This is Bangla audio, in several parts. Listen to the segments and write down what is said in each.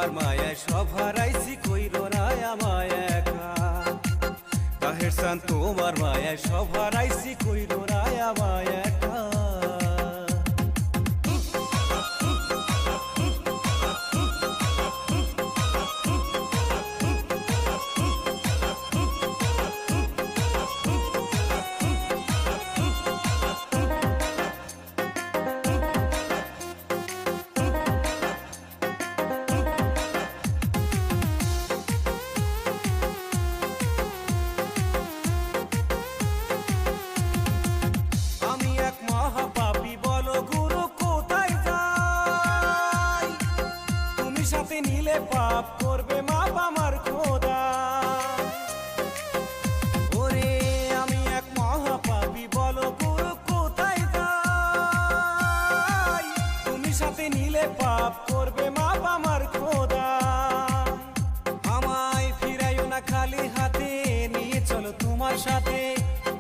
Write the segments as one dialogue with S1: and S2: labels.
S1: তোমার মায়ায় সব হারাইছি কইরো না আমায় একা। তাহের সান তোমার মায়ায় সব হারাইছি কইরো না আমায় একা। পাপ করবে মাপ আমার খোদা। ওরে আমি এক মহাপাপী, বলো গুরু কোথায় যাই? তুমি সাথে নিলে পাপ করবে মাপ আমার খোদা। আমায় ফিরাইও না খালি হাতে, নিয়ে চলো তোমার সাথে।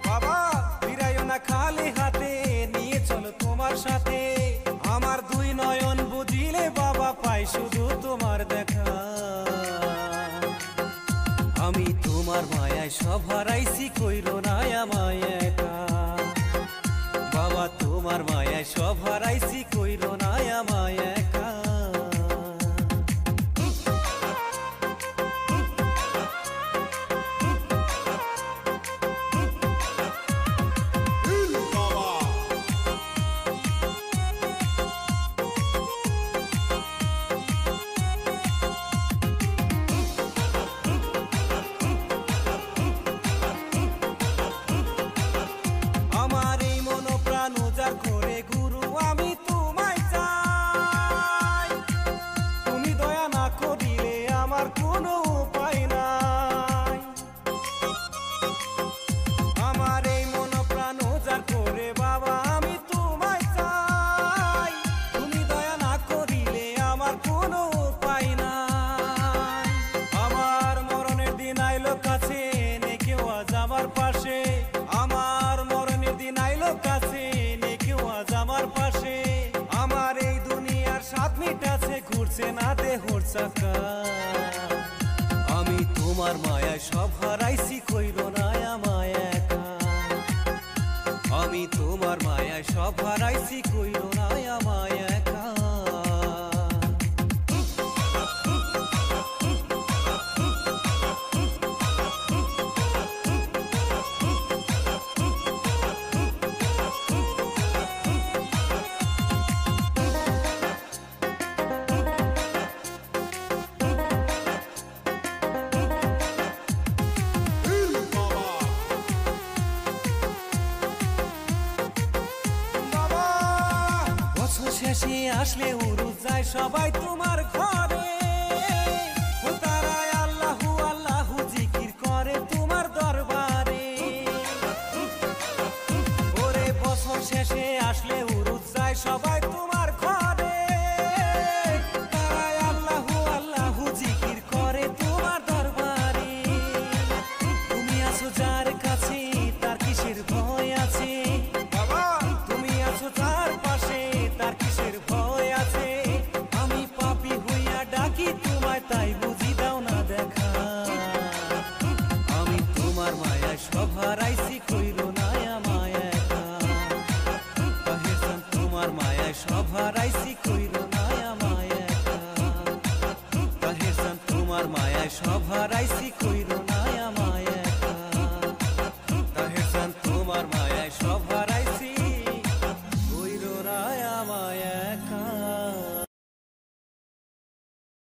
S1: বাবা ফিরাইও না খালি হাতে, নিয়ে চলো তোমার সাথে। আমার দুই নয়ন বুঝিলে বাবা পাই শুধু তোমার দেখা। আমি তোমার মায়ায় সব হারাইছি কইরো না আমায় একা। বাবা তোমার মায়ায় সব হারাইছি কইরো না আমায় একা। করে গুরু আমি তোমায় চাই, তুমি দয়া না করিলে আমার কোনো উপায় নাই। আমার এই মন প্রাণ উজাড় করে বাবা আমি তোমায় চাই, তুমি দয়া না করিলে আমার কোনো উপায় নাই। আমার মরণের দিন আইলো কাছে, নে কেউ আজ আমার পাশে। আমার মরণের দিন আইলো কাছে, আমার পাশে। আমার এই দুনিয়ার স্বাদ মিটাছে, ঘুরছে না দেহর চাকা। আমি তোমার মায়ায় সব হারাইছি কইরো না আমায় একা। আমি তোমার মায়ায় সব হারাইছি কইরো না আমায় একা। শেষে আসলে উরুজ যায় সবাই তোমার ঘরে, ও তারাই আল্লাহু আল্লাহু জিকির করে তোমার দরবারে। ওরে বছর শেষে আসলে উরুজ যায় সবাই তোমার ঘরে, তারাই আল্লাহু আল্লাহু জিকির করে তোমার দরবারে। তুমি আছো যার কাছে, তার কিসের ভয় আছে? বাবা তুমি আছো তার পাশে, তার কিসের ভয় আছে? আমি পাপী হইয়া ডাকি তোমায়, তাই বুঝি দাও না দেখা। আমি তোমার মায়ায় সব হারাইছি কইরো না আমায় একা। তাহের জান তোমার মায়ায় সব হারাইছি কইরো না আমায় একা। তাহের জান তোমার মায়ায় সব হারাইছি কইরো না